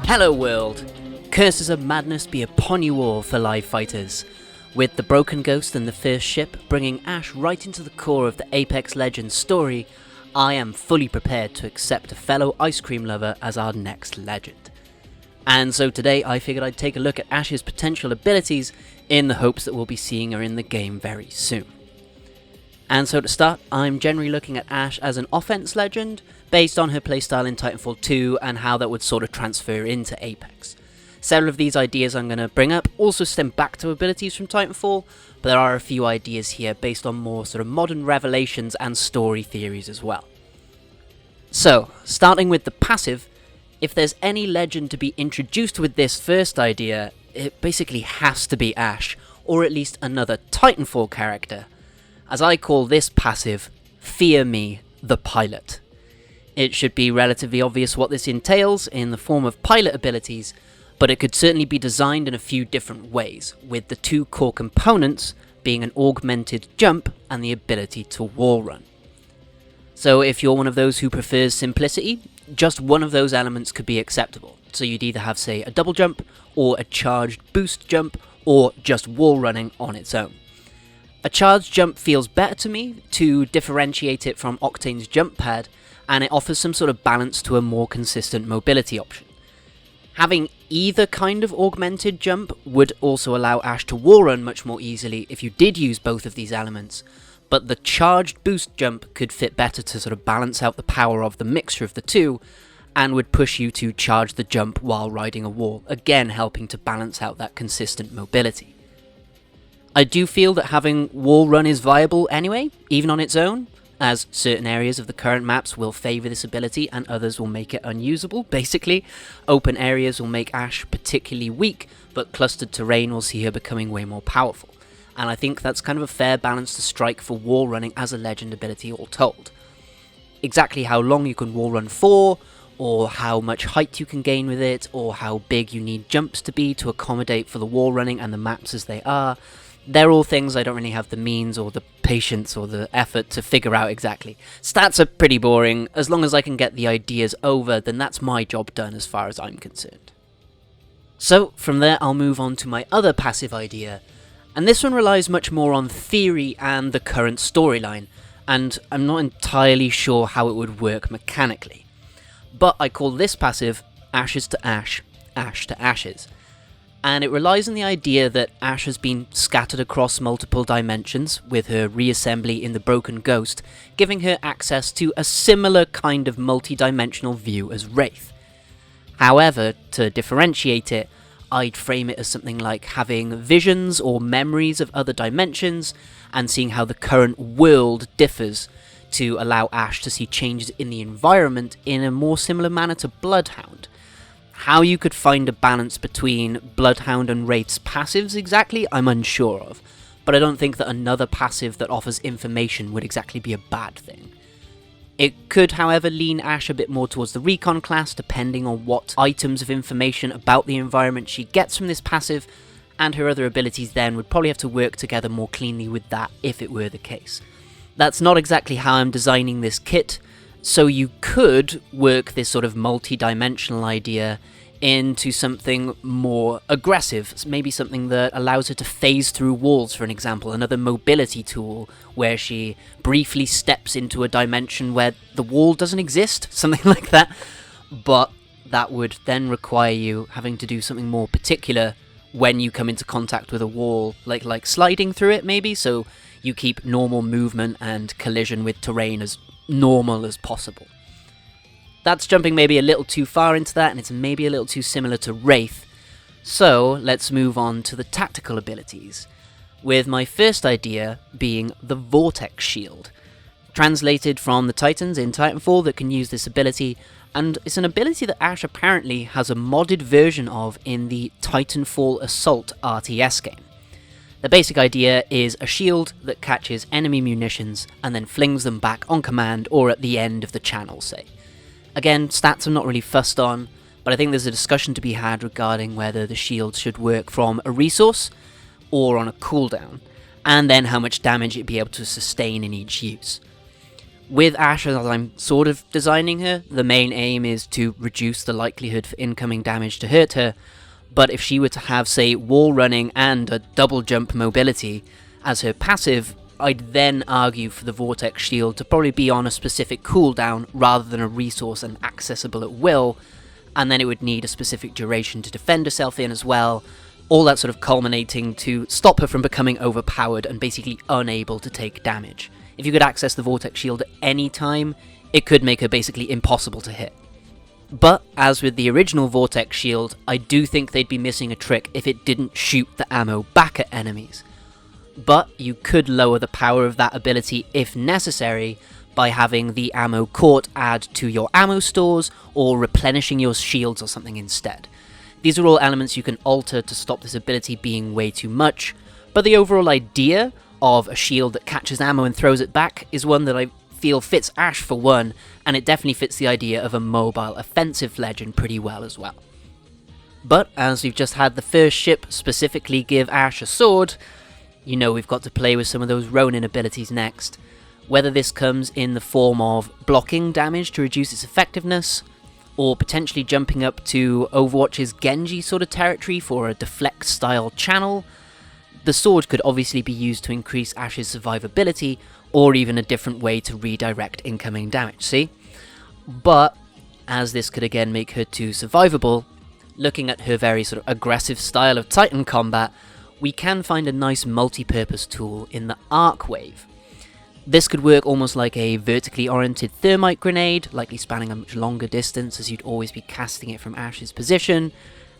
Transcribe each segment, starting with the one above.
Hello world! Curses of madness be upon you all for live fighters. With the Broken Ghost and the first ship bringing Ash right into the core of the Apex Legends story, I am fully prepared to accept a fellow ice cream lover as our next legend. And so today I figured I'd take a look at Ash's potential abilities in the hopes that we'll be seeing her in the game very soon. And so to start, I'm generally looking at Ash as an offense legend, based on her playstyle in Titanfall 2 and how that would sort of transfer into Apex. Several of these ideas I'm going to bring up also stem back to abilities from Titanfall, but there are a few ideas here based on more sort of modern revelations and story theories as well. So, starting with the passive, if there's any legend to be introduced with this first idea, it basically has to be Ash, or at least another Titanfall character. As I call this passive, Fear Me, the Pilot. It should be relatively obvious what this entails in the form of pilot abilities, but it could certainly be designed in a few different ways, with the two core components being an augmented jump and the ability to wall run. So if you're one of those who prefers simplicity, just one of those elements could be acceptable. So you'd either have, say, a double jump, or a charged boost jump, or just wall running on its own. A charged jump feels better to me to differentiate it from Octane's jump pad, and it offers some sort of balance to a more consistent mobility option. Having either kind of augmented jump would also allow Ash to wall run much more easily if you did use both of these elements, but the charged boost jump could fit better to sort of balance out the power of the mixture of the two, and would push you to charge the jump while riding a wall, again helping to balance out that consistent mobility. I do feel that having wall run is viable anyway, even on its own, as certain areas of the current maps will favour this ability and others will make it unusable. Basically, open areas will make Ash particularly weak, but clustered terrain will see her becoming way more powerful. And I think that's kind of a fair balance to strike for wall running as a legend ability all told. Exactly how long you can wall run for, or how much height you can gain with it, or how big you need jumps to be to accommodate for the wall running and the maps as they are, they're all things I don't really have the means or the patience or the effort to figure out exactly. Stats are pretty boring. As long as I can get the ideas over, then that's my job done as far as I'm concerned. So, from there I'll move on to my other passive idea, and this one relies much more on theory and the current storyline, and I'm not entirely sure how it would work mechanically. But I call this passive Ashes to Ash, Ash to Ashes. And it relies on the idea that Ash has been scattered across multiple dimensions, with her reassembly in the Broken Ghost giving her access to a similar kind of multi-dimensional view as Wraith. However, to differentiate it, I'd frame it as something like having visions or memories of other dimensions, and seeing how the current world differs to allow Ash to see changes in the environment in a more similar manner to Bloodhound. How you could find a balance between Bloodhound and Wraith's passives exactly, I'm unsure of, but I don't think that another passive that offers information would exactly be a bad thing. It could, however, lean Ash a bit more towards the Recon class, depending on what items of information about the environment she gets from this passive, and her other abilities then would probably have to work together more cleanly with that if it were the case. That's not exactly how I'm designing this kit, so you could work this sort of multi-dimensional idea into something more aggressive, maybe something that allows her to phase through walls, for an example, another mobility tool where she briefly steps into a dimension where the wall doesn't exist, something like that, but that would then require you having to do something more particular when you come into contact with a wall, like sliding through it maybe, so you keep normal movement and collision with terrain as normal as possible. That's jumping maybe a little too far into that, and it's maybe a little too similar to Wraith, so let's move on to the tactical abilities, with my first idea being the Vortex shield, translated from the Titans in Titanfall that can use this ability, and it's an ability that Ash apparently has a modded version of in the Titanfall Assault RTS game. The basic idea is a shield that catches enemy munitions and then flings them back on command or at the end of the channel, say. Again, stats I'm not really fussed on, but I think there's a discussion to be had regarding whether the shield should work from a resource or on a cooldown, and then how much damage it'd be able to sustain in each use. With Ashe, as I'm sort of designing her, the main aim is to reduce the likelihood for incoming damage to hurt her, but if she were to have, say, wall running and a double jump mobility as her passive, I'd then argue for the Vortex shield to probably be on a specific cooldown rather than a resource and accessible at will, and then it would need a specific duration to defend herself in as well, all that sort of culminating to stop her from becoming overpowered and basically unable to take damage. If you could access the Vortex shield at any time, it could make her basically impossible to hit. But, as with the original Vortex shield, I do think they'd be missing a trick if it didn't shoot the ammo back at enemies. But you could lower the power of that ability if necessary by having the ammo court add to your ammo stores or replenishing your shields or something instead. These are all elements you can alter to stop this ability being way too much, but the overall idea of a shield that catches ammo and throws it back is one that I feel fits Ashe for one, and it definitely fits the idea of a mobile offensive legend pretty well as well. But as we've just had the first ship specifically give Ashe a sword, you know we've got to play with some of those Ronin abilities next. Whether this comes in the form of blocking damage to reduce its effectiveness, or potentially jumping up to Overwatch's Genji sort of territory for a deflect style channel, the sword could obviously be used to increase Ashe's survivability, or even a different way to redirect incoming damage, see? But, as this could again make her too survivable, looking at her very sort of aggressive style of Titan combat, we can find a nice multi-purpose tool in the Arc Wave. This could work almost like a vertically oriented thermite grenade, likely spanning a much longer distance as you'd always be casting it from Ashe's position,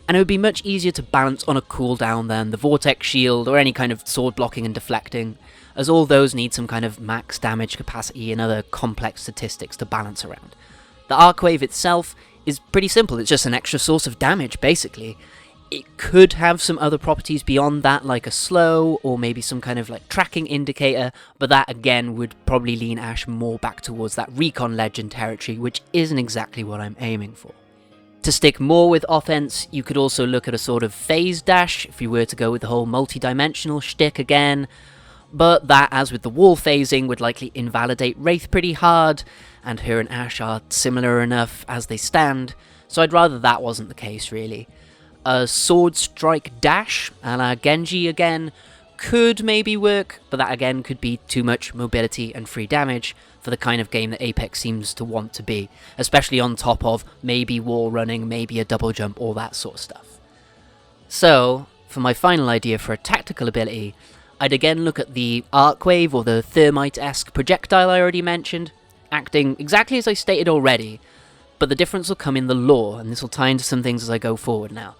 and it would be much easier to balance on a cooldown than the Vortex shield or any kind of sword blocking and deflecting, as all those need some kind of max damage capacity and other complex statistics to balance around. The Arc Wave itself is pretty simple, it's just an extra source of damage basically. It could have some other properties beyond that, like a slow or maybe some kind of like tracking indicator, but that again would probably lean Ashe more back towards that Recon Legend territory, which isn't exactly what I'm aiming for. To stick more with offense, you could also look at a sort of phase dash if you were to go with the whole multi-dimensional shtick again, but that, as with the wall phasing, would likely invalidate Wraith pretty hard, and her and Ashe are similar enough as they stand, so I'd rather that wasn't the case really. A sword strike dash a la Genji again could maybe work, but that again could be too much mobility and free damage for the kind of game that Apex seems to want to be, especially on top of maybe wall running, maybe a double jump, all that sort of stuff. So, for my final idea for a tactical ability, I'd again look at the Arc Wave or the Thermite-esque projectile I already mentioned, acting exactly as I stated already, but the difference will come in the lore, and this will tie into some things as I go forward now.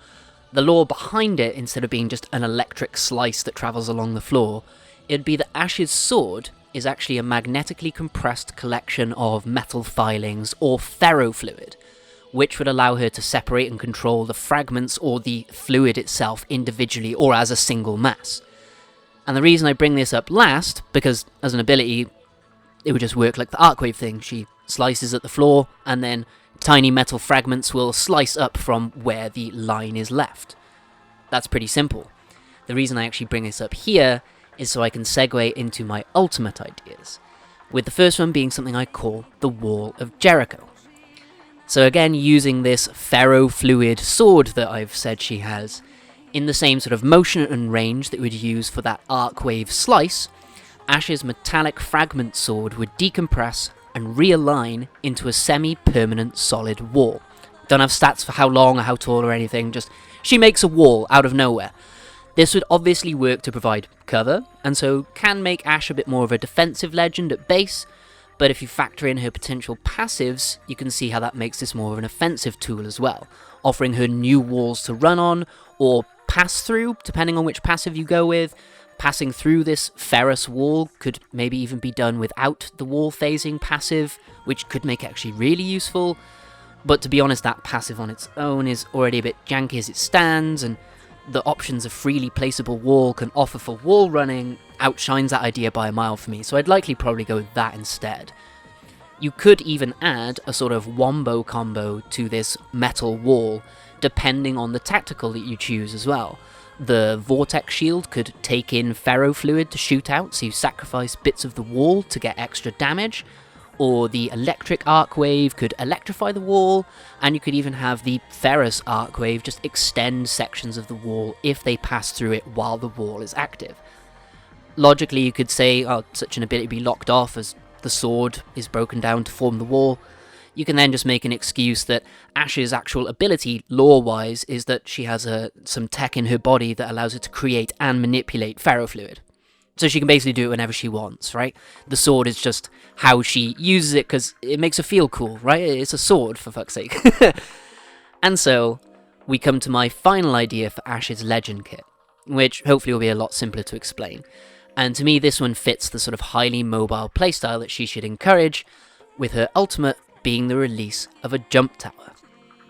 The lore behind it, instead of being just an electric slice that travels along the floor, it'd be that Ashe's sword is actually a magnetically compressed collection of metal filings or ferrofluid, which would allow her to separate and control the fragments or the fluid itself individually or as a single mass. And the reason I bring this up last, because as an ability, it would just work like the Arcwave thing. She slices at the floor, and then tiny metal fragments will slice up from where the line is left. That's pretty simple. The reason I actually bring this up here is so I can segue into my ultimate ideas, with the first one being something I call the Wall of Jericho. So again, using this ferrofluid sword that I've said she has, in the same sort of motion and range that we'd use for that Arcwave slice, Ashe's metallic fragment sword would decompress and realign into a semi-permanent solid wall. Don't have stats for how long or how tall or anything, just she makes a wall out of nowhere. This would obviously work to provide cover, and so can make Ashe a bit more of a defensive legend at base, but if you factor in her potential passives, you can see how that makes this more of an offensive tool as well, offering her new walls to run on, or pass through, depending on which passive you go with. Passing through this ferrous wall could maybe even be done without the wall phasing passive, which could make it actually really useful. But to be honest, that passive on its own is already a bit janky as it stands, and the options a freely placeable wall can offer for wall running outshines that idea by a mile for me, so I'd likely probably go with that instead. You could even add a sort of wombo combo to this metal wall, depending on the tactical that you choose as well. The Vortex shield could take in ferrofluid to shoot out, so you sacrifice bits of the wall to get extra damage, or the electric arc wave could electrify the wall, and you could even have the ferrous arc wave just extend sections of the wall if they pass through it while the wall is active. Logically, you could say, oh, such an ability be locked off as the sword is broken down to form the wall. You can then just make an excuse that Ash's actual ability, lore-wise, is that she has some tech in her body that allows her to create and manipulate ferrofluid. So she can basically do it whenever she wants, right? The sword is just how she uses it because it makes her feel cool, right? It's a sword, for fuck's sake. And so, we come to my final idea for Ash's Legend kit, which hopefully will be a lot simpler to explain. And to me, this one fits the sort of highly mobile playstyle that she should encourage, with her ultimate being the release of a jump tower.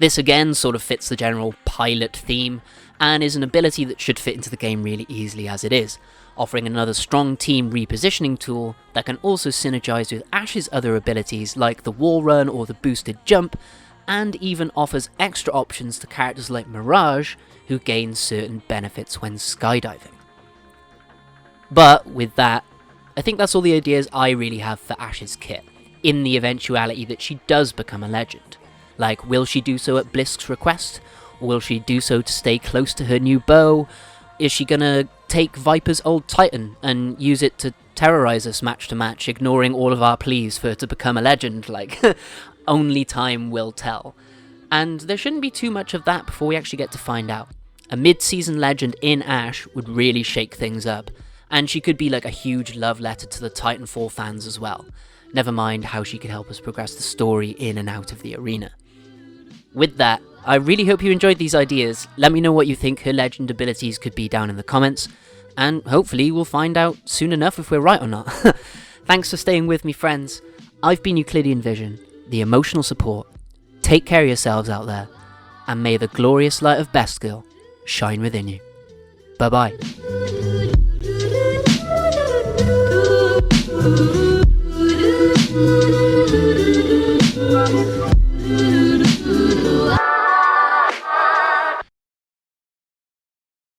This again sort of fits the general pilot theme, and is an ability that should fit into the game really easily as it is, offering another strong team repositioning tool that can also synergize with Ash's other abilities like the wall run or the boosted jump, and even offers extra options to characters like Mirage, who gain certain benefits when skydiving. But with that, I think that's all the ideas I really have for Ash's kit, in the eventuality that she does become a legend. Like, will she do so at Blisk's request? Or will she do so to stay close to her new bow? Is she gonna take Viper's old Titan and use it to terrorize us match to match, ignoring all of our pleas for her to become a legend? Like, only time will tell. And there shouldn't be too much of that before we actually get to find out. A mid-season legend in Ash would really shake things up, and she could be like a huge love letter to the Titanfall fans as well. Never mind how she could help us progress the story in and out of the arena. With that, I really hope you enjoyed these ideas. Let me know what you think her legend abilities could be down in the comments, and hopefully we'll find out soon enough if we're right or not. Thanks for staying with me, friends. I've been Euclidean Vision, the emotional support. Take care of yourselves out there, and may the glorious light of Best Girl shine within you. Bye bye.